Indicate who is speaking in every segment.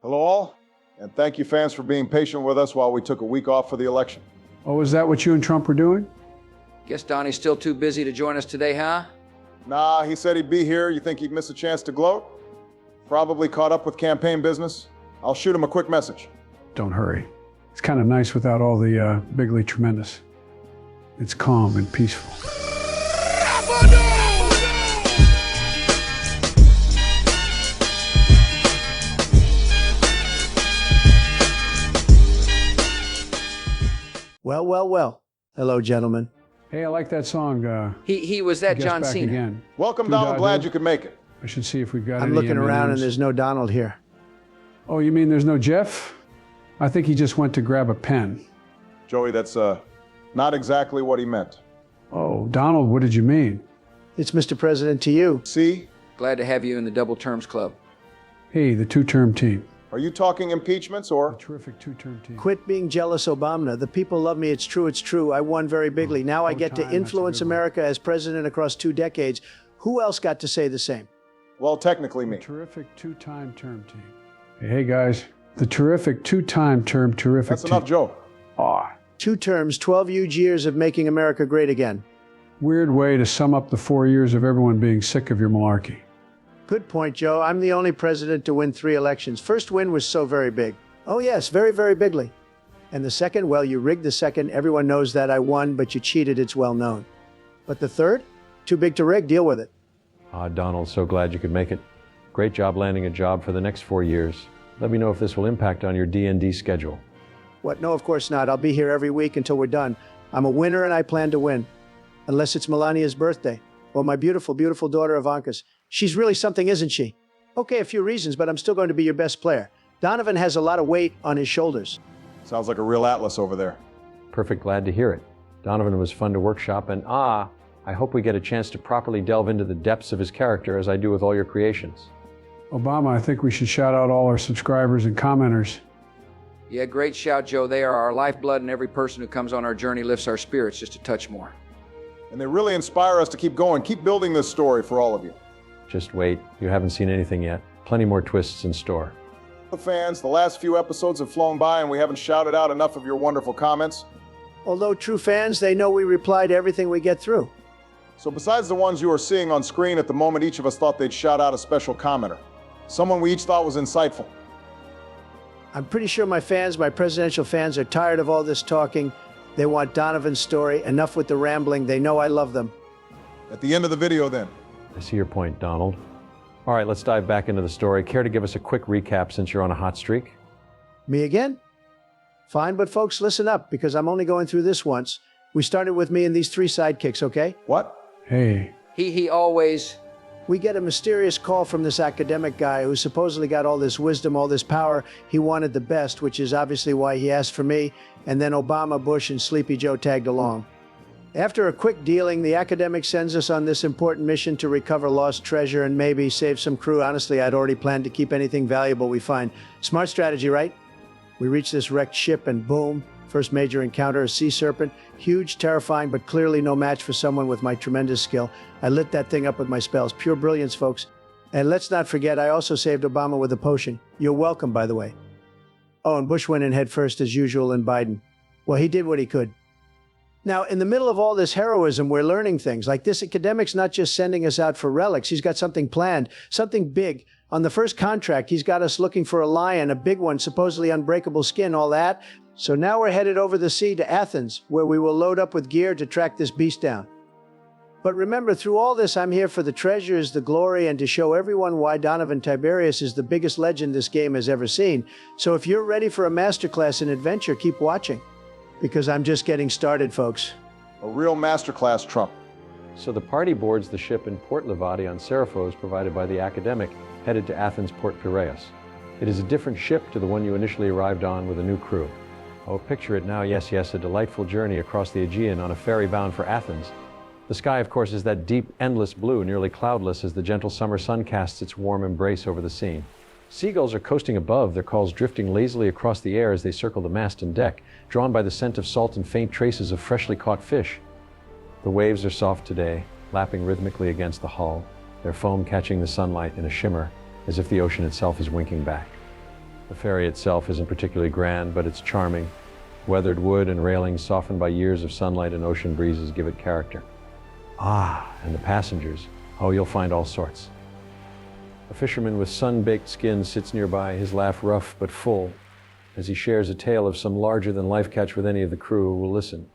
Speaker 1: Hello all, and thank you fans for being patient with us while we took a week off for the election.
Speaker 2: Oh, is that what you and Trump were doing?
Speaker 3: Guess Donnie's still too busy to join us today, huh?
Speaker 1: Nah, he said he'd be here. You think he'd miss a chance to gloat? Probably caught up with campaign business. I'll shoot him a quick message.
Speaker 2: Don't hurry. It's kind of nice without all the bigly tremendous. It's calm and peaceful.
Speaker 4: Well, well, well. Hello, gentlemen.
Speaker 2: Hey, I like that song.
Speaker 3: He was that
Speaker 2: Guess
Speaker 3: John
Speaker 2: Back
Speaker 3: Cena.
Speaker 2: Again.
Speaker 1: Welcome, Donald. Glad you could make it.
Speaker 2: I should see if we've got
Speaker 4: I'm
Speaker 2: any
Speaker 4: looking around and
Speaker 2: M&Ms.
Speaker 4: there's no Donald here.
Speaker 2: Oh, you mean there's no Jeff? I think he just went to grab a pen.
Speaker 1: Joey, that's not exactly what he meant.
Speaker 2: Oh, Donald, what did you mean?
Speaker 4: It's Mr. President to you.
Speaker 1: See?
Speaker 3: Glad to have you in the Double Terms Club.
Speaker 2: Hey, the two-term team.
Speaker 1: Are you talking impeachments or?
Speaker 2: A terrific two-term team.
Speaker 4: Quit being jealous, Obama. The people love me. It's true. It's true. I won very bigly. Now I get to influence America as president across 2 decades. Who else got to say the same?
Speaker 1: Well, technically me.
Speaker 2: A terrific two-time term team. Hey, guys. The terrific two-time term terrific
Speaker 1: That's
Speaker 2: team.
Speaker 1: enough, Joe.
Speaker 2: Aw.
Speaker 4: 2 terms, 12 huge years of making America great again.
Speaker 2: Weird way to sum up the 4 years of everyone being sick of your malarkey.
Speaker 4: Good point, Joe. I'm the only president to win 3 elections. First win was so very big. Oh yes, very, very bigly. And the second, well, you rigged the second. Everyone knows that I won, but you cheated. It's well known. But the third? Too big to rig. Deal with it.
Speaker 5: Donald, so glad you could make it. Great job landing a job for the next 4 years. Let me know if this will impact on your D&D schedule.
Speaker 4: What? No, of course not. I'll be here every week until we're done. I'm a winner and I plan to win. Unless it's Melania's birthday. Or my beautiful, beautiful daughter Ivanka's. She's really something, isn't she? Okay, a few reasons, but I'm still going to be your best player. Donovan has a lot of weight on his shoulders.
Speaker 1: Sounds like a real atlas over there.
Speaker 5: Perfect, glad to hear it. Donovan was fun to workshop, and I hope we get a chance to properly delve into the depths of his character as I do with all your creations.
Speaker 2: Obama, I think we should shout out all our subscribers and commenters.
Speaker 3: Yeah, great shout, Joe. They are our lifeblood, and every person who comes on our journey lifts our spirits just a touch more.
Speaker 1: And they really inspire us to keep going, keep building this story for all of you.
Speaker 5: Just wait, you haven't seen anything yet. Plenty more twists in store.
Speaker 1: The fans, the last few episodes have flown by and we haven't shouted out enough of your wonderful comments.
Speaker 4: Although true fans, they know we reply to everything we get through.
Speaker 1: So besides the ones you are seeing on screen at the moment, each of us thought they'd shout out a special commenter. Someone we each thought was insightful.
Speaker 4: I'm pretty sure my fans, my presidential fans, are tired of all this talking. They want Donovan's story. Enough with the rambling. They know I love them.
Speaker 1: At the end of the video then.
Speaker 5: I see your point, Donald. All right, let's dive back into the story. Care to give us a quick recap since you're on a hot streak?
Speaker 4: Me again? Fine, but folks, listen up, because I'm only going through this once. We started with me and these 3 sidekicks, okay?
Speaker 1: What?
Speaker 2: Hey.
Speaker 3: He always...
Speaker 4: We get a mysterious call from this academic guy who supposedly got all this wisdom, all this power. He wanted the best, which is obviously why he asked for me, and then Obama, Bush, and Sleepy Joe tagged along. After a quick dealing, the academic sends us on this important mission to recover lost treasure and maybe save some crew. Honestly, I'd already planned to keep anything valuable we find. Smart strategy, right? We reach this wrecked ship and boom, first major encounter, a sea serpent. Huge, terrifying, but clearly no match for someone with my tremendous skill. I lit that thing up with my spells. Pure brilliance, folks. And let's not forget, I also saved Obama with a potion. You're welcome, by the way. Oh, and Bush went in head first as usual, and Biden. Well, he did what he could. Now, in the middle of all this heroism, we're learning things. Like this academic's not just sending us out for relics. He's got something planned, something big. On the first contract, he's got us looking for a lion, a big one, supposedly unbreakable skin, all that. So now we're headed over the sea to Athens, where we will load up with gear to track this beast down. But remember, through all this, I'm here for the treasures, the glory, and to show everyone why Donovan Tiberius is the biggest legend this game has ever seen. So if you're ready for a masterclass in adventure, keep watching. Because I'm just getting started, folks.
Speaker 1: A real masterclass, Trump.
Speaker 5: So the party boards the ship in Port Levadi on Seraphos provided by the academic, headed to Athens Port Piraeus. It is a different ship to the one you initially arrived on with a new crew. Oh, picture it now, yes, a delightful journey across the Aegean on a ferry bound for Athens. The sky, of course, is that deep, endless blue, nearly cloudless as the gentle summer sun casts its warm embrace over the scene. Seagulls are coasting above, their calls drifting lazily across the air as they circle the mast and deck, drawn by the scent of salt and faint traces of freshly caught fish. The waves are soft today, lapping rhythmically against the hull, their foam catching the sunlight in a shimmer, as if the ocean itself is winking back. The ferry itself isn't particularly grand, but it's charming. Weathered wood and railings softened by years of sunlight and ocean breezes give it character. Ah, and the passengers. Oh, you'll find all sorts. A fisherman with sun-baked skin sits nearby, his laugh rough but full, as he shares a tale of some larger-than-life catch with any of the crew who will listen.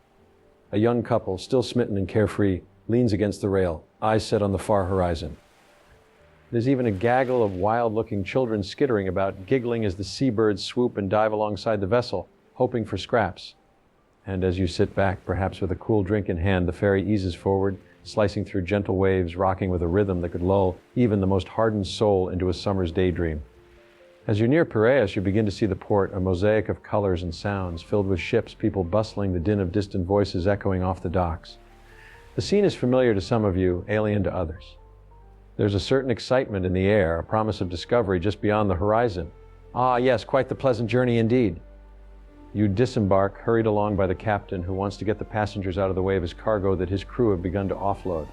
Speaker 5: A young couple, still smitten and carefree, leans against the rail, eyes set on the far horizon. There's even a gaggle of wild-looking children skittering about, giggling as the seabirds swoop and dive alongside the vessel, hoping for scraps. And as you sit back, perhaps with a cool drink in hand, the ferry eases forward, slicing through gentle waves, rocking with a rhythm that could lull even the most hardened soul into a summer's daydream. As you near Piraeus, you begin to see the port, a mosaic of colors and sounds, filled with ships, people bustling, the din of distant voices echoing off the docks. The scene is familiar to some of you, alien to others. There's a certain excitement in the air, a promise of discovery just beyond the horizon. Ah, yes, quite the pleasant journey indeed. You disembark, hurried along by the captain, who wants to get the passengers out of the way of his cargo that his crew have begun to offload.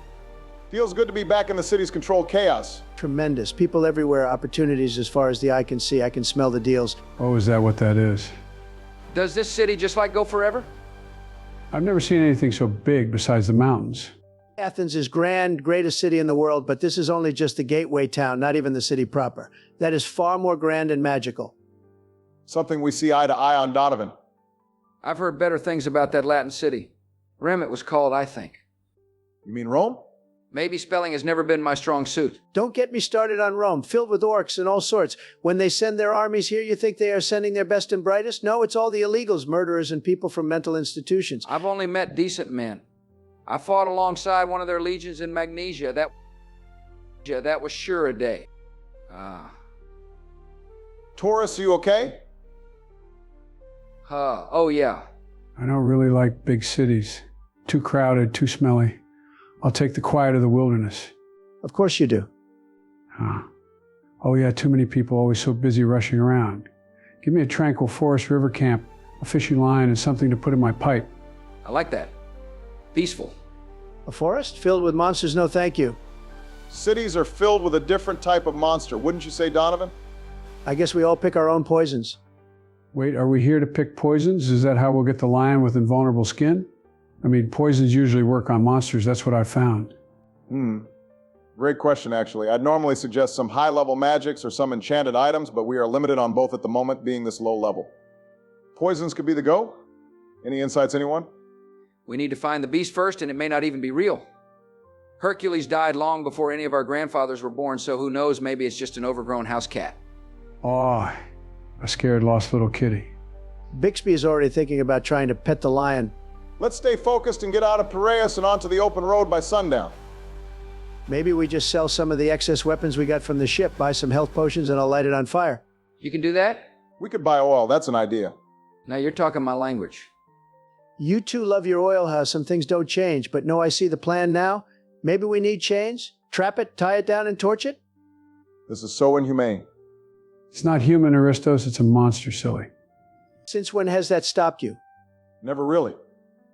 Speaker 1: Feels good to be back in the city's controlled chaos.
Speaker 4: Tremendous. People everywhere, opportunities as far as the eye can see. I can smell the deals.
Speaker 2: Oh, is that what that is?
Speaker 3: Does this city just like go forever?
Speaker 2: I've never seen anything so big besides the mountains.
Speaker 4: Athens is grand, greatest city in the world, but this is only just the gateway town, not even the city proper. That is far more grand and magical.
Speaker 1: Something we see eye to eye on Donovan.
Speaker 3: I've heard better things about that Latin city. Rome it was called, I think.
Speaker 1: You mean Rome?
Speaker 3: Maybe spelling has never been my strong suit.
Speaker 4: Don't get me started on Rome, filled with orcs and all sorts. When they send their armies here, you think they are sending their best and brightest? No, it's all the illegals, murderers, and people from mental institutions.
Speaker 3: I've only met decent men. I fought alongside one of their legions in Magnesia. That was sure a day.
Speaker 1: Taurus, you okay?
Speaker 3: Oh yeah.
Speaker 2: I don't really like big cities. Too crowded, too smelly. I'll take the quiet of the wilderness.
Speaker 4: Of course you do.
Speaker 2: Oh yeah, too many people always so busy rushing around. Give me a tranquil forest river camp, a fishing line, and something to put in my pipe.
Speaker 3: I like that. Peaceful.
Speaker 4: A forest filled with monsters? No, thank you.
Speaker 1: Cities are filled with a different type of monster, wouldn't you say, Donovan?
Speaker 4: I guess we all pick our own poisons.
Speaker 2: Wait, are we here to pick poisons? Is that how we'll get the lion with invulnerable skin? I mean, poisons usually work on monsters. That's what I found.
Speaker 1: Great question, actually. I'd normally suggest some high-level magics or some enchanted items, but we are limited on both at the moment, being this low level. Poisons could be the go? Any insights, anyone?
Speaker 3: We need to find the beast first, and it may not even be real. Hercules died long before any of our grandfathers were born, so who knows, maybe it's just an overgrown house cat.
Speaker 2: Oh, a scared, lost little kitty.
Speaker 4: Bixby is already thinking about trying to pet the lion.
Speaker 1: Let's stay focused and get out of Piraeus and onto the open road by sundown.
Speaker 4: Maybe we just sell some of the excess weapons we got from the ship, buy some health potions, and I'll light it on fire.
Speaker 3: You can do that?
Speaker 1: We could buy oil. That's an idea.
Speaker 3: Now you're talking my language.
Speaker 4: You two love your oil house. Some things don't change, but no, I see the plan now. Maybe we need chains? Trap it, tie it down, and torch it?
Speaker 1: This is so inhumane.
Speaker 2: It's not human, Aristos. It's a monster, silly.
Speaker 4: Since when has that stopped you?
Speaker 1: Never really.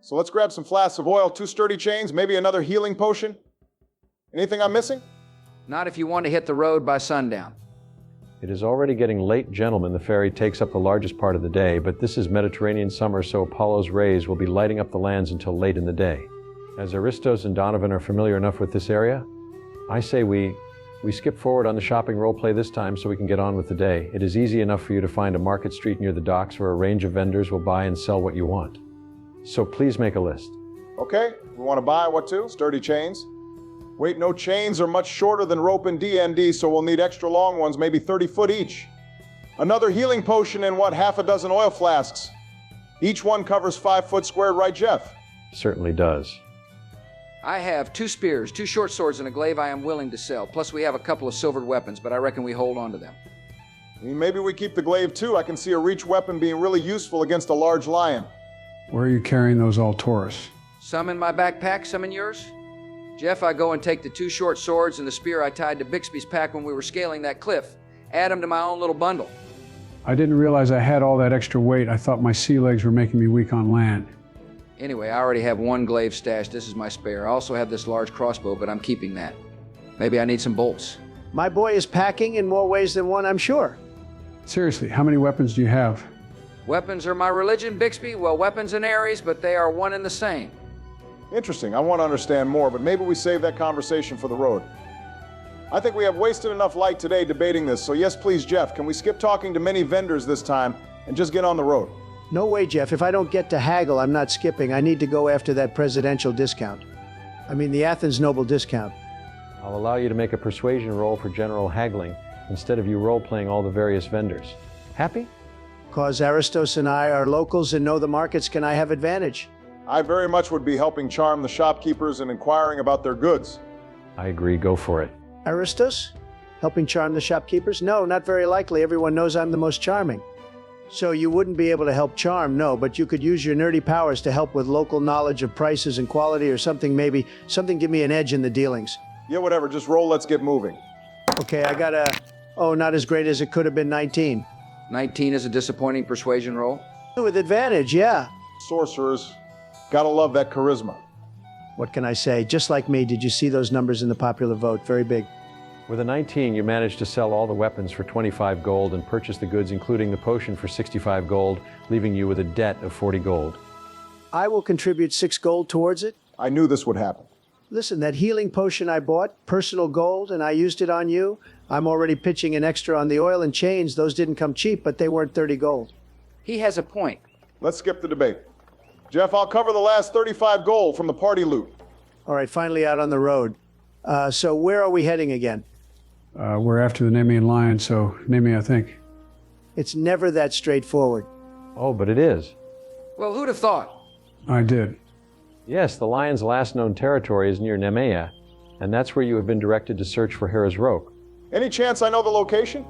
Speaker 1: So let's grab some flasks of oil, 2 sturdy chains, maybe another healing potion. Anything I'm missing?
Speaker 3: Not if you want to hit the road by sundown.
Speaker 5: It is already getting late, gentlemen. The ferry takes up the largest part of the day, but this is Mediterranean summer, so Apollo's rays will be lighting up the lands until late in the day. As Aristos and Donovan are familiar enough with this area, I say we skip forward on the shopping roleplay this time so we can get on with the day. It is easy enough for you to find a market street near the docks where a range of vendors will buy and sell what you want. So please make a list.
Speaker 1: Okay, we want to buy what to? Sturdy chains. Wait, no, chains are much shorter than rope in D&D, so we'll need extra long ones, maybe 30 foot each. Another healing potion and what, half a dozen oil flasks. Each one covers 5 foot squared, right, Jeff?
Speaker 5: Certainly does.
Speaker 3: I have 2 spears, 2 short swords, and a glaive I am willing to sell. Plus we have a couple of silvered weapons, but I reckon we hold on to them.
Speaker 1: Maybe we keep the glaive too. I can see a reach weapon being really useful against a large lion.
Speaker 2: Where are you carrying those all Taurus?
Speaker 3: Some in my backpack, some in yours. Jeff, I go and take the 2 short swords and the spear I tied to Bixby's pack when we were scaling that cliff. add them to my own little bundle.
Speaker 2: I didn't realize I had all that extra weight. I thought my sea legs were making me weak on land.
Speaker 3: Anyway, I already have one glaive stashed. This is my spare. I also have this large crossbow, but I'm keeping that. Maybe I need some bolts.
Speaker 4: My boy is packing in more ways than one, I'm sure.
Speaker 2: Seriously, how many weapons do you have?
Speaker 3: Weapons are my religion, Bixby. Well, weapons and Ares, but they are one and the same.
Speaker 1: Interesting. I want to understand more, but maybe we save that conversation for the road. I think we have wasted enough light today debating this, so yes, please, Jeff, can we skip talking to many vendors this time and just get on the road?
Speaker 4: No way, Jeff. If I don't get to haggle, I'm not skipping. I need to go after that presidential discount. I mean, the Athens Noble discount.
Speaker 5: I'll allow you to make a persuasion roll for general haggling instead of you role-playing all the various vendors. Happy?
Speaker 4: Cause Aristos and I are locals and know the markets, can I have advantage?
Speaker 1: I very much would be helping charm the shopkeepers and inquiring about their goods.
Speaker 5: I agree, go for it.
Speaker 4: Aristos? Helping charm the shopkeepers? No, not very likely. Everyone knows I'm the most charming. So you wouldn't be able to help charm, no, but you could use your nerdy powers to help with local knowledge of prices and quality or something, maybe. Something give me an edge in the dealings.
Speaker 1: Yeah, whatever, just roll, let's get moving.
Speaker 4: Okay, I got not as great as it could have been, 19.
Speaker 3: 19 is a disappointing persuasion roll.
Speaker 4: With advantage, yeah.
Speaker 1: Sorcerers, gotta love that charisma.
Speaker 4: What can I say? Just like me, did you see those numbers in the popular vote? Very big.
Speaker 5: With a 19, you managed to sell all the weapons for 25 gold and purchase the goods, including the potion, for 65 gold, leaving you with a debt of 40 gold.
Speaker 4: I will contribute 6 gold towards it.
Speaker 1: I knew this would happen.
Speaker 4: Listen, that healing potion I bought, personal gold, and I used it on you. I'm already pitching an extra on the oil and chains. Those didn't come cheap, but they weren't 30 gold.
Speaker 3: He has a point.
Speaker 1: Let's skip the debate. Jeff, I'll cover the last 35 gold from the party loot.
Speaker 4: All right, finally out on the road. So where are we heading again?
Speaker 2: We're after the Nemean lion, so Nemea, I think.
Speaker 4: It's never that straightforward.
Speaker 5: Oh, but it is.
Speaker 3: Well, who'd have thought?
Speaker 2: I did.
Speaker 5: Yes, the lion's last known territory is near Nemea, and that's where you have been directed to search for Hera's roke.
Speaker 1: Any chance I know the location?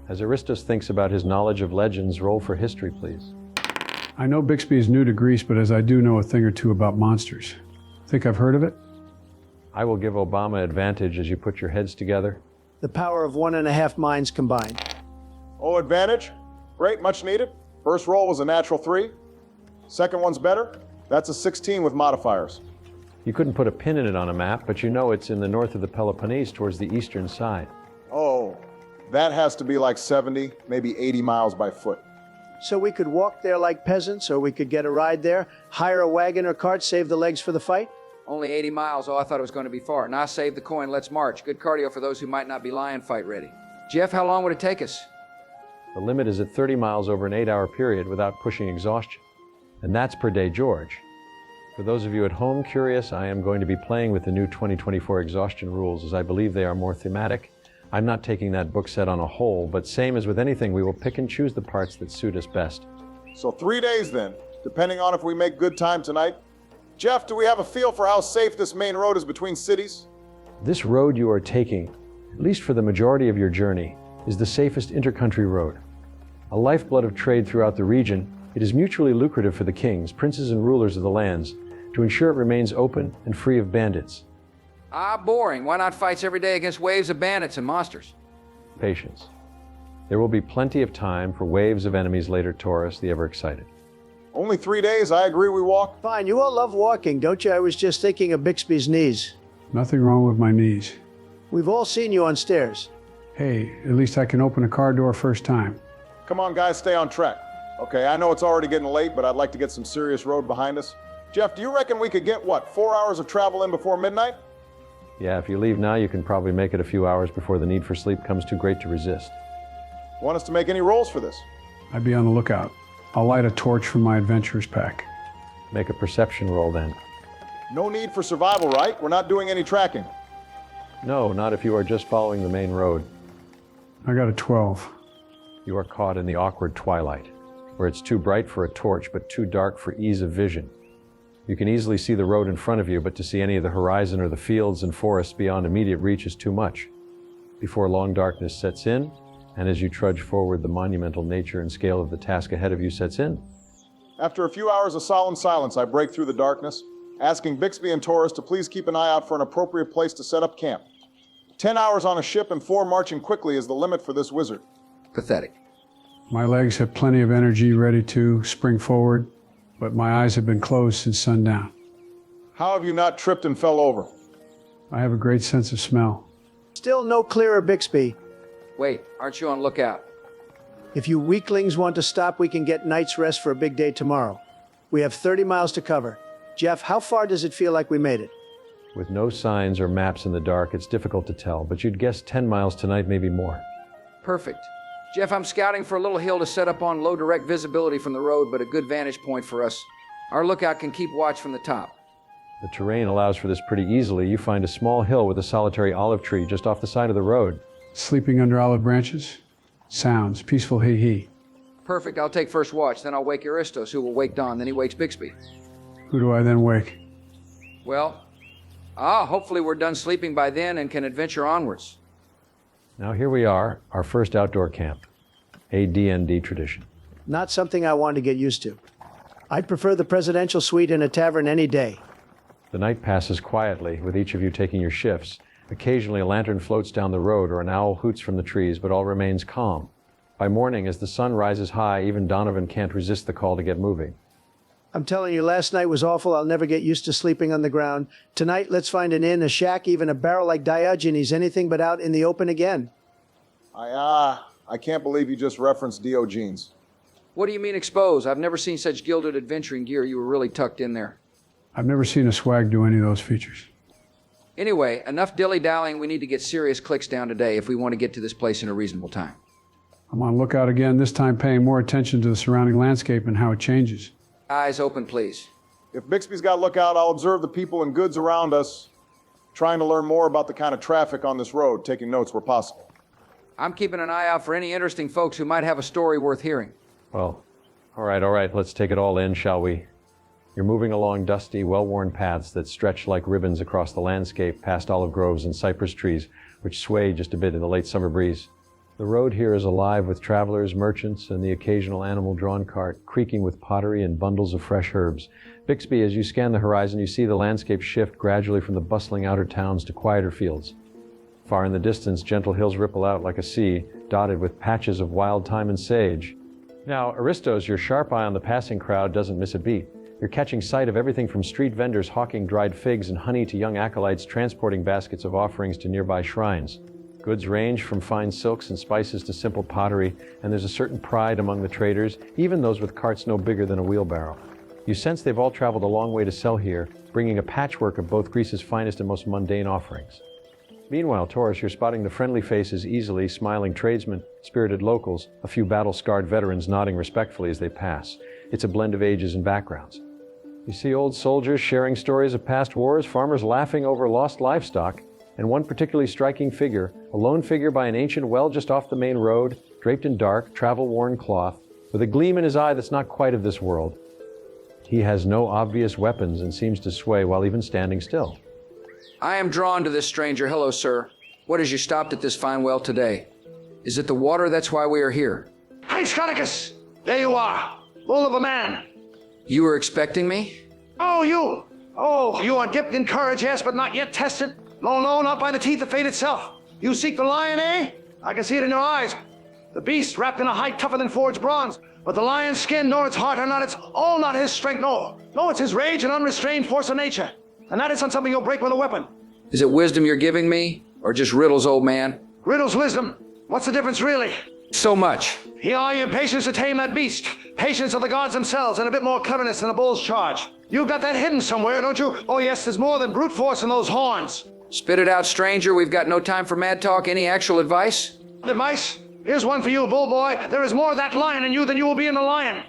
Speaker 5: As Aristos thinks about his knowledge of legends, roll for history, please.
Speaker 2: I know Bixby is new to Greece, but as I do know a thing or two about monsters. Think I've heard of it?
Speaker 5: I will give Obama advantage as you put your heads together.
Speaker 4: The power of 1.5 minds combined.
Speaker 1: Oh, advantage? Great, much needed. First roll was a natural 3. Second one's better. That's a 16 with modifiers.
Speaker 5: You couldn't put a pin in it on a map, but you know it's in the north of the Peloponnese towards the eastern side.
Speaker 1: Oh, that has to be like 70, maybe 80 miles by foot.
Speaker 4: So we could walk there like peasants, or we could get a ride there, hire a wagon or cart, save the legs for the fight?
Speaker 3: Only 80 miles. Oh, I thought it was going to be far. Now save the coin, let's march. Good cardio for those who might not be lion fight ready. Jeff, how long would it take us?
Speaker 5: The limit is at 30 miles over an 8-hour period without pushing exhaustion. And that's per day, George. For those of you at home curious, I am going to be playing with the new 2024 exhaustion rules, as I believe they are more thematic. I'm not taking that book set on a whole, but same as with anything, we will pick and choose the parts that suit us best.
Speaker 1: So 3 days then, depending on if we make good time tonight. Jeff, do we have a feel for how safe this main road is between cities?
Speaker 5: This road you are taking, at least for the majority of your journey, is the safest intercountry road. A lifeblood of trade throughout the region, it is mutually lucrative for the kings, princes, and rulers of the lands to ensure it remains open and free of bandits.
Speaker 3: Ah, boring. Why not fights every day against waves of bandits and monsters?
Speaker 5: Patience. There will be plenty of time for waves of enemies later, Taurus, the ever-excited.
Speaker 1: Only 3 days, I agree we walk.
Speaker 4: Fine, you all love walking, don't you? I was just thinking of Bixby's knees.
Speaker 2: Nothing wrong with my knees.
Speaker 4: We've all seen you on stairs.
Speaker 2: Hey, at least I can open a car door first time.
Speaker 1: Come on, guys, stay on track. Okay, I know it's already getting late, but I'd like to get some serious road behind us. Jeff, do you reckon we could get, 4 hours of travel in before midnight?
Speaker 5: Yeah, if you leave now, you can probably make it a few hours before the need for sleep comes too great to resist.
Speaker 1: Want us to make any rolls for this?
Speaker 2: I'd be on the lookout. I'll light a torch from my adventurer's pack.
Speaker 5: Make a perception roll then.
Speaker 1: No need for survival, right? We're not doing any tracking.
Speaker 5: No, not if you are just following the main road.
Speaker 2: I got a 12.
Speaker 5: You are caught in the awkward twilight, where it's too bright for a torch, but too dark for ease of vision. You can easily see the road in front of you, but to see any of the horizon or the fields and forests beyond immediate reach is too much. Before long darkness sets in, and as you trudge forward, the monumental nature and scale of the task ahead of you sets in.
Speaker 1: After a few hours of solemn silence, I break through the darkness, asking Bixby and Taurus to please keep an eye out for an appropriate place to set up camp. 10 hours on a ship and 4 marching quickly is the limit for this wizard.
Speaker 3: Pathetic.
Speaker 2: My legs have plenty of energy ready to spring forward, but my eyes have been closed since sundown.
Speaker 1: How have you not tripped and fell over?
Speaker 2: I have a great sense of smell.
Speaker 4: Still no clearer, Bixby.
Speaker 3: Wait, aren't you on lookout?
Speaker 4: If you weaklings want to stop, we can get night's rest for a big day tomorrow. We have 30 miles to cover. Jeff, how far does it feel like we made it?
Speaker 5: With no signs or maps in the dark, it's difficult to tell, but you'd guess 10 miles tonight, maybe more.
Speaker 3: Perfect. Jeff, I'm scouting for a little hill to set up on low direct visibility from the road, but a good vantage point for us. Our lookout can keep watch from the top.
Speaker 5: The terrain allows for this pretty easily. You find a small hill with a solitary olive tree just off the side of the road.
Speaker 2: Sleeping under olive branches? Sounds peaceful, hee-hee.
Speaker 3: Perfect, I'll take first watch, then I'll wake Aristos, who will wake Don, then he wakes Bixby.
Speaker 2: Who do I then wake?
Speaker 3: Well, hopefully we're done sleeping by then and can adventure onwards.
Speaker 5: Now here we are, our first outdoor camp. A D&D tradition.
Speaker 4: Not something I want to get used to. I'd prefer the presidential suite in a tavern any day.
Speaker 5: The night passes quietly, with each of you taking your shifts. Occasionally a lantern floats down the road or an owl hoots from the trees, but all remains calm. By morning, as the sun rises high, even Donovan can't resist the call to get moving.
Speaker 4: I'm telling you, last night was awful. I'll never get used to sleeping on the ground. Tonight, let's find an inn, a shack, even a barrel like Diogenes, anything but out in the open again.
Speaker 1: I can't believe you just referenced Diogenes.
Speaker 3: What do you mean expose? I've never seen such gilded adventuring gear. You were really tucked in there.
Speaker 2: I've never seen a swag do any of those features.
Speaker 3: Anyway, enough dilly-dallying. We need to get serious clicks down today if we want to get to this place in a reasonable time.
Speaker 2: I'm on lookout again, this time paying more attention to the surrounding landscape and how it changes.
Speaker 3: Eyes open, please.
Speaker 1: If Bixby's got lookout, I'll observe the people and goods around us, trying to learn more about the kind of traffic on this road, taking notes where possible.
Speaker 3: I'm keeping an eye out for any interesting folks who might have a story worth hearing.
Speaker 5: Well, all right, let's take it all in, shall we? You're moving along dusty, well-worn paths that stretch like ribbons across the landscape past olive groves and cypress trees, which sway just a bit in the late summer breeze. The road here is alive with travelers, merchants, and the occasional animal-drawn cart, creaking with pottery and bundles of fresh herbs. Bixby, as you scan the horizon, you see the landscape shift gradually from the bustling outer towns to quieter fields. Far in the distance, gentle hills ripple out like a sea, dotted with patches of wild thyme and sage. Now, Aristos, your sharp eye on the passing crowd doesn't miss a beat. You're catching sight of everything from street vendors hawking dried figs and honey to young acolytes transporting baskets of offerings to nearby shrines. Goods range from fine silks and spices to simple pottery, and there's a certain pride among the traders, even those with carts no bigger than a wheelbarrow. You sense they've all traveled a long way to sell here, bringing a patchwork of both Greece's finest and most mundane offerings. Meanwhile, Taurus, you're spotting the friendly faces easily, smiling tradesmen, spirited locals, a few battle-scarred veterans nodding respectfully as they pass. It's a blend of ages and backgrounds. You see old soldiers sharing stories of past wars, farmers laughing over lost livestock, and one particularly striking figure, a lone figure by an ancient well just off the main road, draped in dark, travel-worn cloth, with a gleam in his eye that's not quite of this world. He has no obvious weapons and seems to sway while even standing still.
Speaker 3: I am drawn to this stranger. Hello, sir. What has you stopped at this fine well today? Is it the water that's why we are here?
Speaker 6: Hey, Scoticus! There you are, full of a man.
Speaker 3: You were expecting me?
Speaker 6: Oh, you! Oh, you are dipped in courage, yes, but not yet tested. No, not by the teeth of fate itself. You seek the lion, eh? I can see it in your eyes. The beast wrapped in a hide tougher than forged bronze. But the lion's skin, nor its heart, are not its all, not his strength, no. No, it's his rage and unrestrained force of nature. And that is not something you'll break with a weapon.
Speaker 3: Is it wisdom you're giving me, or just riddles, old man?
Speaker 6: Riddle's wisdom. What's the difference, really?
Speaker 3: So much.
Speaker 6: Here are your patience to tame that beast. Patience of the gods themselves, and a bit more cleverness than a bull's charge. You've got that hidden somewhere, don't you? Oh, yes, there's more than brute force in those horns.
Speaker 3: Spit it out, stranger. We've got no time for mad talk. Any actual advice?
Speaker 6: Advice? Here's one for you, bull boy. There is more of that lion in you than you will be in the lion.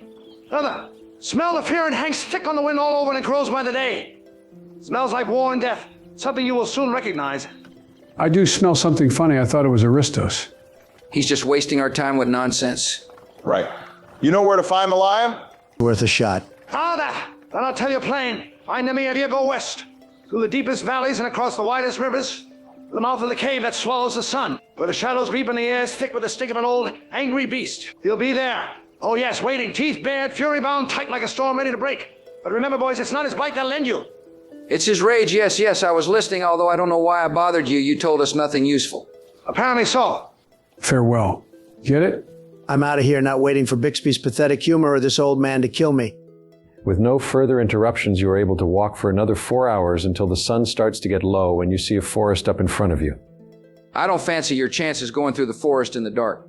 Speaker 6: Another. Smell the fear and hangs thick on the wind all over and it grows by the day. Smells like war and death. Something you will soon recognize.
Speaker 2: I do smell something funny. I thought it was Aristos.
Speaker 3: He's just wasting our time with nonsense.
Speaker 1: Right. You know where to find the lion?
Speaker 4: Worth a shot.
Speaker 6: That. Then I'll tell you plain. Find Nemea, here go west. Through the deepest valleys and across the widest rivers. To the mouth of the cave that swallows the sun. Where the shadows creep in the air thick with the stick of an old, angry beast. He'll be there. Oh yes, waiting, teeth bared, fury bound, tight like a storm ready to break. But remember, boys, it's not his bite that'll end you.
Speaker 3: It's his rage, yes, I was listening, although I don't know why I bothered you. You told us nothing useful.
Speaker 6: Apparently so.
Speaker 2: Farewell. Get it?
Speaker 4: I'm out of here, not waiting for Bixby's pathetic humor or this old man to kill me.
Speaker 5: With no further interruptions, you are able to walk for another 4 hours until the sun starts to get low when you see a forest up in front of you.
Speaker 3: I don't fancy your chances going through the forest in the dark.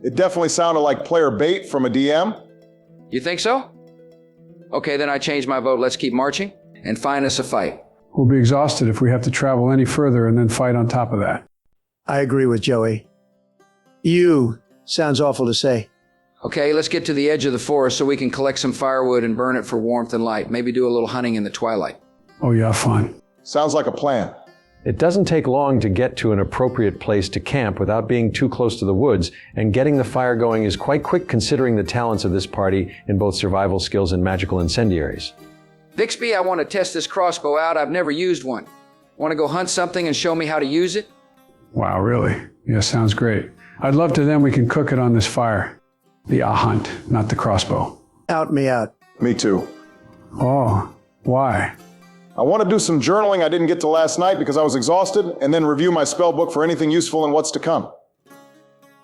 Speaker 1: It definitely sounded like player bait from a DM.
Speaker 3: You think so? Okay, then I change my vote. Let's keep marching and find us a fight.
Speaker 2: We'll be exhausted if we have to travel any further and then fight on top of that.
Speaker 4: I agree with Joey. You sounds awful to say.
Speaker 3: Okay, let's get to the edge of the forest so we can collect some firewood and burn it for warmth and light. Maybe do a little hunting in the twilight.
Speaker 2: Oh yeah, fun.
Speaker 1: Sounds like a plan.
Speaker 5: It doesn't take long to get to an appropriate place to camp without being too close to the woods, and getting the fire going is quite quick considering the talents of this party in both survival skills and magical incendiaries.
Speaker 3: Bixby, I want to test this crossbow out. I've never used one. Want to go hunt something and show me how to use it?
Speaker 2: Wow, really? Yeah, sounds great. I'd love to, then we can cook it on this fire. The hunt, not the crossbow.
Speaker 4: Out me out.
Speaker 1: Me too.
Speaker 2: Oh, why?
Speaker 1: I want to do some journaling I didn't get to last night because I was exhausted, and then review my spell book for anything useful in what's to come.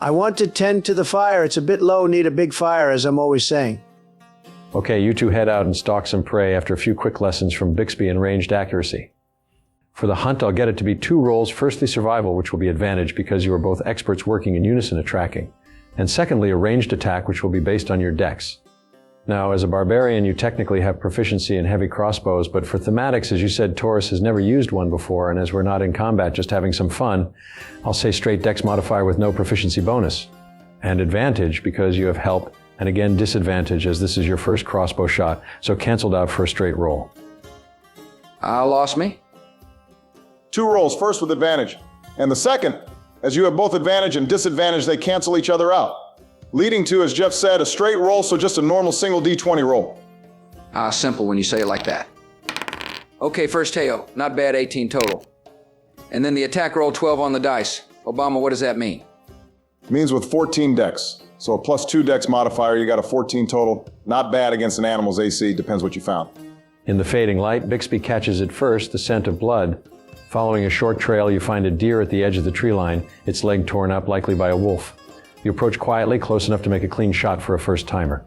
Speaker 4: I want to tend to the fire. It's a bit low, need a big fire, as I'm always saying.
Speaker 5: Okay, you two head out and stalk some prey after a few quick lessons from Bixby in ranged accuracy. For the hunt, I'll get it to be 2 rolls. Firstly, survival, which will be advantage because you are both experts working in unison at tracking. And secondly, a ranged attack, which will be based on your dex. Now, as a barbarian, you technically have proficiency in heavy crossbows, but for thematics, as you said, Taurus has never used one before, and as we're not in combat, just having some fun, I'll say straight dex modifier with no proficiency bonus. And advantage, because you have help, and again, disadvantage, as this is your first crossbow shot, so canceled out for a straight roll.
Speaker 3: Lost me?
Speaker 1: 2 rolls, first with advantage. And the second, as you have both advantage and disadvantage, they cancel each other out. Leading to, as Jeff said, a straight roll, so just a normal single D20 roll.
Speaker 3: Simple when you say it like that. Okay, first Teo, not bad, 18 total. And then the attack roll, 12 on the dice. Obama, what does that mean?
Speaker 1: Means with 14 dex. So a +2 dex modifier, you got a 14 total. Not bad against an animal's AC, depends what you found.
Speaker 5: In the fading light, Bixby catches at first the scent of blood. Following a short trail, you find a deer at the edge of the tree line, its leg torn up, likely by a wolf. You approach quietly, close enough to make a clean shot for a first-timer.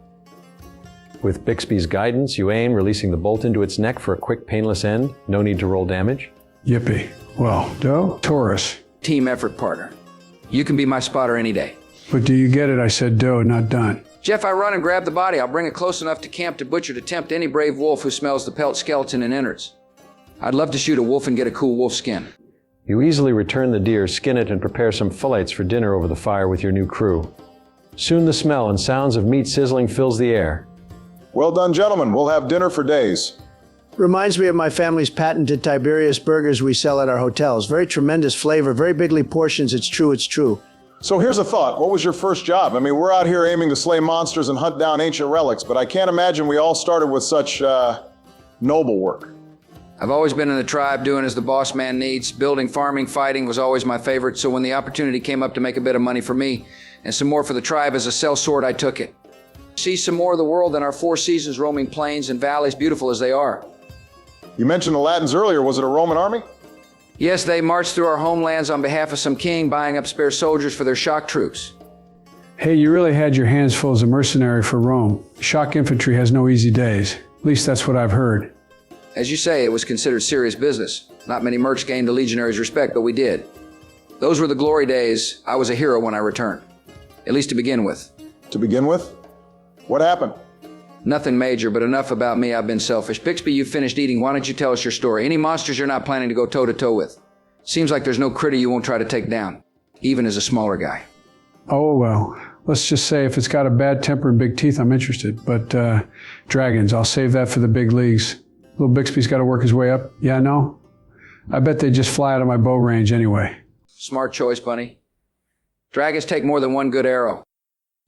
Speaker 5: With Bixby's guidance, you aim, releasing the bolt into its neck for a quick, painless end. No need to roll damage.
Speaker 2: Yippee. Well, Doe, Taurus.
Speaker 3: Team effort, partner. You can be my spotter any day.
Speaker 2: But do you get it? I said Doe, not done.
Speaker 3: Jeff, I run and grab the body. I'll bring it close enough to camp to butcher to tempt any brave wolf who smells the pelt, skeleton, and innards. I'd love to shoot a wolf and get a cool wolf skin.
Speaker 5: You easily return the deer, skin it, and prepare some fillets for dinner over the fire with your new crew. Soon the smell and sounds of meat sizzling fills the air.
Speaker 1: Well done, gentlemen. We'll have dinner for days.
Speaker 4: Reminds me of my family's patented Tiberius burgers we sell at our hotels. Very tremendous flavor, very bigly portions. It's true.
Speaker 1: So here's a thought. What was your first job? I mean, we're out here aiming to slay monsters and hunt down ancient relics, but I can't imagine we all started with such noble work.
Speaker 3: I've always been in the tribe doing as the boss man needs. Building, farming, fighting was always my favorite, so when the opportunity came up to make a bit of money for me and some more for the tribe as a sellsword, I took it. See some more of the world than our 4 seasons roaming plains and valleys, beautiful as they are.
Speaker 1: You mentioned the Latins earlier. Was it a Roman army?
Speaker 3: Yes, they marched through our homelands on behalf of some king, buying up spare soldiers for their shock troops.
Speaker 2: Hey, you really had your hands full as a mercenary for Rome. Shock infantry has no easy days. At least that's what I've heard.
Speaker 3: As you say, it was considered serious business. Not many mercs gained a legionary's respect, but we did. Those were the glory days. I was a hero when I returned. At least to begin with.
Speaker 1: To begin with? What happened?
Speaker 3: Nothing major, but enough about me. I've been selfish. Bixby, you finished eating. Why don't you tell us your story? Any monsters you're not planning to go toe-to-toe with? Seems like there's no critter you won't try to take down, even as a smaller guy.
Speaker 2: Oh, well, let's just say if it's got a bad temper and big teeth, I'm interested. But dragons, I'll save that for the big leagues. Little Bixby's got to work his way up. Yeah, no? I bet they just fly out of my bow range anyway.
Speaker 3: Smart choice, Bunny. Dragons take more than one good arrow.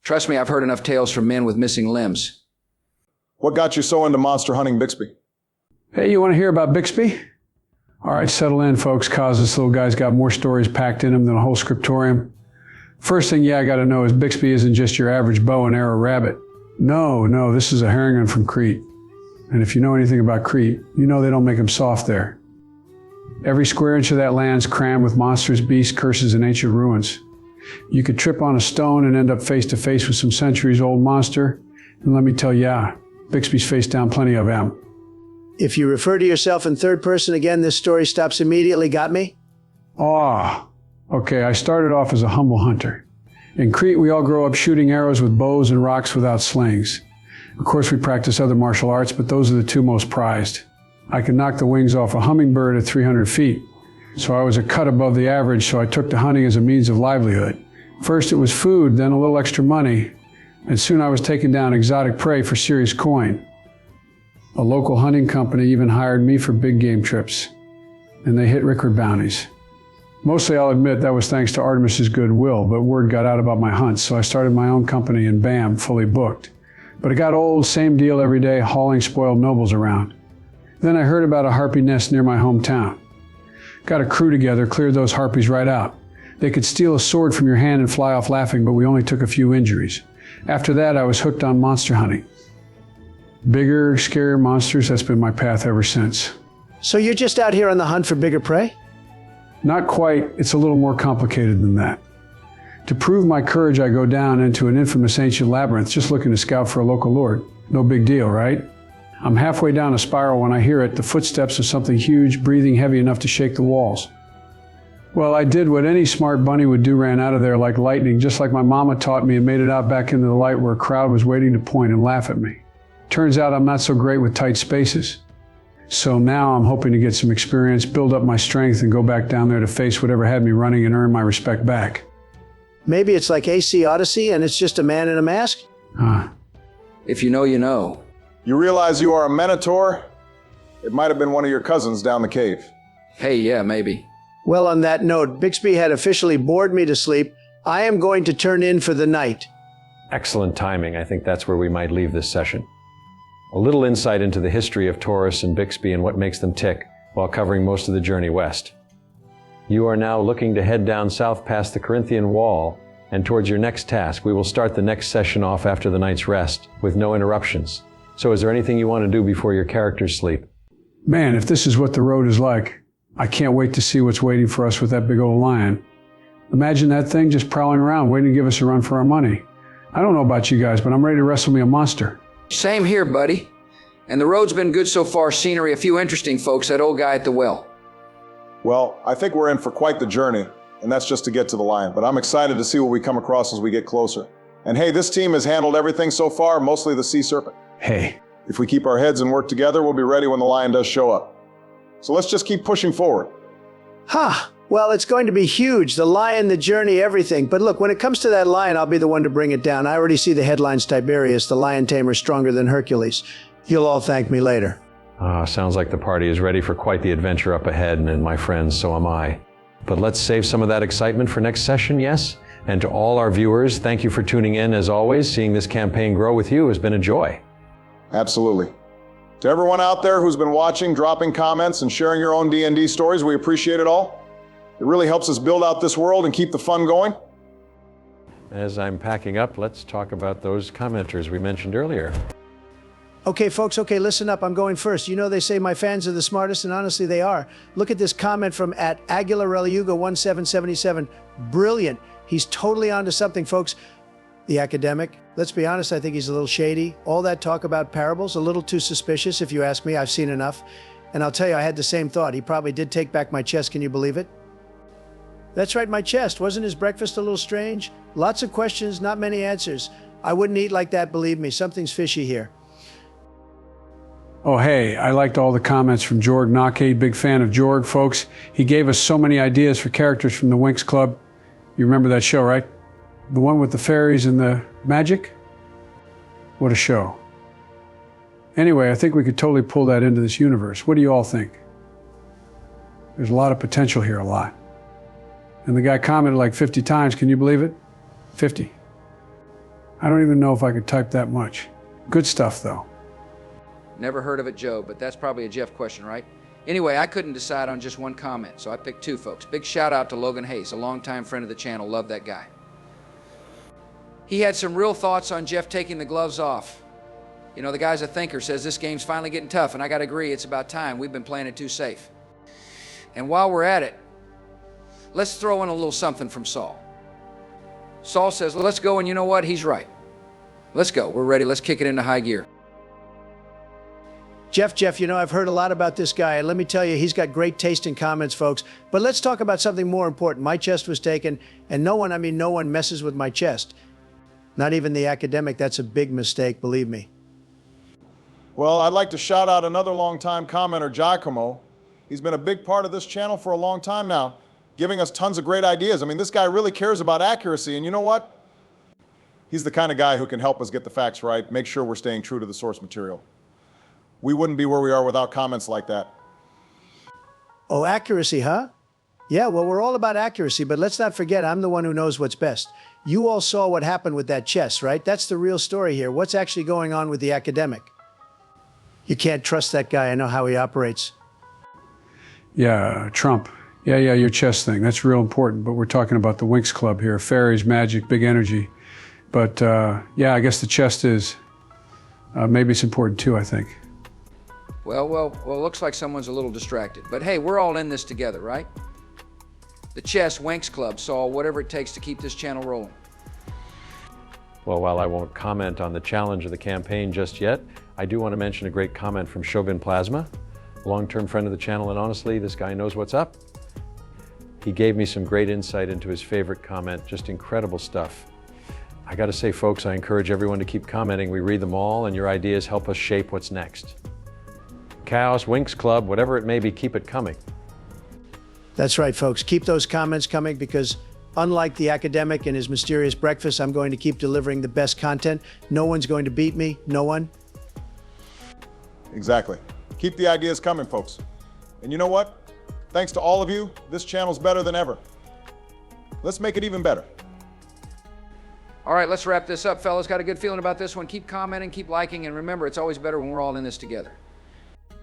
Speaker 3: Trust me, I've heard enough tales from men with missing limbs.
Speaker 1: What got you so into monster hunting, Bixby?
Speaker 2: Hey, you want to hear about Bixby? All right, settle in, folks, cause this little guy's got more stories packed in him than a whole scriptorium. First thing, I got to know is Bixby isn't just your average bow and arrow rabbit. No, this is a Harrigan from Crete. And if you know anything about Crete, you know they don't make them soft there. Every square inch of that land's crammed with monsters, beasts, curses, and ancient ruins. You could trip on a stone and end up face to face with some centuries-old monster. And let me tell ya, Bixby's faced down plenty of them.
Speaker 4: If you refer to yourself in third person again, this story stops immediately. Got me?
Speaker 2: Okay, I started off as a humble hunter. In Crete, we all grow up shooting arrows with bows and rocks without slings. Of course, we practice other martial arts, but those are the two most prized. I could knock the wings off a hummingbird at 300 feet. So I was a cut above the average, so I took to hunting as a means of livelihood. First it was food, then a little extra money, and soon I was taking down exotic prey for serious coin. A local hunting company even hired me for big game trips, and they hit record bounties. Mostly, I'll admit, that was thanks to Artemis's goodwill, but word got out about my hunts, so I started my own company and bam, fully booked. But it got old, same deal every day, hauling spoiled nobles around. Then I heard about a harpy nest near my hometown. Got a crew together, cleared those harpies right out. They could steal a sword from your hand and fly off laughing, but we only took a few injuries. After that, I was hooked on monster hunting. Bigger, scarier monsters, that's been my path ever since.
Speaker 4: So you're just out here on the hunt for bigger prey?
Speaker 2: Not quite, it's a little more complicated than that. To prove my courage, I go down into an infamous ancient labyrinth, just looking to scout for a local lord. No big deal, right? I'm halfway down a spiral when I hear it, the footsteps of something huge, breathing heavy enough to shake the walls. Well, I did what any smart bunny would do, ran out of there like lightning, just like my mama taught me, and made it out back into the light where a crowd was waiting to point and laugh at me. Turns out I'm not so great with tight spaces. So now I'm hoping to get some experience, build up my strength, and go back down there to face whatever had me running and earn my respect back.
Speaker 4: Maybe it's like AC Odyssey and it's just a man in a mask?
Speaker 3: If you know, you know.
Speaker 1: You realize you are a minotaur? It might have been one of your cousins down the cave.
Speaker 3: Hey, yeah, maybe.
Speaker 4: Well, on that note, Bixby had officially bored me to sleep. I am going to turn in for the night.
Speaker 5: Excellent timing. I think that's where we might leave this session. A little insight into the history of Taurus and Bixby and what makes them tick, while covering most of the journey west. You are now looking to head down south past the Corinthian wall and towards your next task. We will start the next session off after the night's rest, with no interruptions. So is there anything you want to do before your characters sleep?
Speaker 2: Man, if this is what the road is like, I can't wait to see what's waiting for us with that big old lion. Imagine that thing just prowling around, waiting to give us a run for our money. I don't know about you guys, but I'm ready to wrestle me a monster.
Speaker 3: Same here, buddy. And the road's been good so far. Scenery, a few interesting folks, that old guy at the well.
Speaker 1: Well, I think we're in for quite the journey, and that's just to get to the lion. But I'm excited to see what we come across as we get closer. And hey, this team has handled everything so far, mostly the sea serpent.
Speaker 2: Hey.
Speaker 1: If we keep our heads and work together, we'll be ready when the lion does show up. So let's just keep pushing forward.
Speaker 4: Well, it's going to be huge. The lion, the journey, everything. But look, when it comes to that lion, I'll be the one to bring it down. I already see the headlines, Tiberius, the lion tamer stronger than Hercules. You'll all thank me later.
Speaker 5: Sounds like the party is ready for quite the adventure up ahead, and my friends, so am I. But let's save some of that excitement for next session, yes? And to all our viewers, thank you for tuning in as always. Seeing this campaign grow with you has been a joy.
Speaker 1: Absolutely. To everyone out there who's been watching, dropping comments, and sharing your own D&D stories, we appreciate it all. It really helps us build out this world and keep the fun going.
Speaker 5: As I'm packing up, let's talk about those commenters we mentioned earlier.
Speaker 4: Okay, folks, listen up. I'm going first. You know they say my fans are the smartest, and honestly, they are. Look at this comment from @AguilarElyuga1777. Brilliant. He's totally onto something, folks. The academic. Let's be honest, I think he's a little shady. All that talk about parables, a little too suspicious, if you ask me. I've seen enough. And I'll tell you, I had the same thought. He probably did take back my chest. Can you believe it? That's right, my chest. Wasn't his breakfast a little strange? Lots of questions, not many answers. I wouldn't eat like that, believe me. Something's fishy here.
Speaker 2: Oh, hey, I liked all the comments from Jorg Knockade. Big fan of Jorg, folks. He gave us so many ideas for characters from the Winx Club. You remember that show, right? The one with the fairies and the magic? What a show. Anyway, I think we could totally pull that into this universe. What do you all think? There's a lot of potential here, a lot. And the guy commented like 50 times, can you believe it? 50. I don't even know if I could type that much. Good stuff, though.
Speaker 3: Never heard of it, Joe, but that's probably a Jeff question, right? Anyway, I couldn't decide on just one comment, so I picked two, folks. Big shout out to Logan Hayes, a longtime friend of the channel. Love that guy. He had some real thoughts on Jeff taking the gloves off. You know, the guy's a thinker, says this game's finally getting tough, and I got to agree, it's about time. We've been playing it too safe. And while we're at it, let's throw in a little something from Saul. Saul says, let's go, and you know what? He's right. Let's go. We're ready. Let's kick it into high gear.
Speaker 4: Jeff, you know, I've heard a lot about this guy, and let me tell you, he's got great taste in comments, folks. But let's talk about something more important. My chest was taken, and no one messes with my chest. Not even the academic. That's a big mistake, believe me.
Speaker 1: Well, I'd like to shout out another longtime commenter, Giacomo. He's been a big part of this channel for a long time now, giving us tons of great ideas. I mean, this guy really cares about accuracy, and you know what? He's the kind of guy who can help us get the facts right, make sure we're staying true to the source material. We wouldn't be where we are without comments like that.
Speaker 4: Oh, accuracy, huh? Yeah, well, we're all about accuracy, but let's not forget I'm the one who knows what's best. You all saw what happened with that chess, right? That's the real story here. What's actually going on with the academic? You can't trust that guy. I know how he operates.
Speaker 2: Yeah, Trump. Yeah, your chess thing. That's real important, but we're talking about the Winx Club here. Fairies, magic, big energy. But, yeah, I guess the chest is. Maybe it's important too, I think.
Speaker 3: Well, looks like someone's a little distracted. But hey, we're all in this together, right? The Chess Winx Club saw whatever it takes to keep this channel rolling.
Speaker 5: Well, while I won't comment on the challenge of the campaign just yet, I do want to mention a great comment from Shogun Plasma, a long-term friend of the channel, and honestly, this guy knows what's up. He gave me some great insight into his favorite comment, just incredible stuff. I gotta say, folks, I encourage everyone to keep commenting. We read them all, and your ideas help us shape what's next. Chaos, Winx Club, whatever it may be, keep it coming.
Speaker 4: That's right, folks. Keep those comments coming because unlike the academic and his mysterious breakfast, I'm going to keep delivering the best content. No one's going to beat me. No one.
Speaker 1: Exactly. Keep the ideas coming, folks. And you know what? Thanks to all of you, this channel's better than ever. Let's make it even better.
Speaker 3: All right, let's wrap this up, fellas. Got a good feeling about this one. Keep commenting, keep liking, and remember, it's always better when we're all in this together.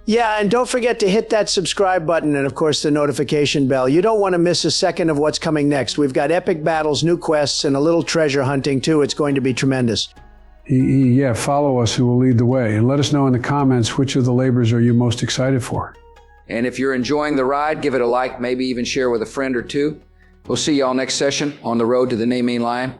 Speaker 4: Yeah, and don't forget to hit that subscribe button and, of course, the notification bell. You don't want to miss a second of what's coming next. We've got epic battles, new quests, and a little treasure hunting, too. It's going to be tremendous.
Speaker 2: Yeah, follow us who will lead the way. And let us know in the comments which of the labors are you most excited for.
Speaker 3: And if you're enjoying the ride, give it a like, maybe even share with a friend or two. We'll see y'all next session on the road to the Nemean Lion.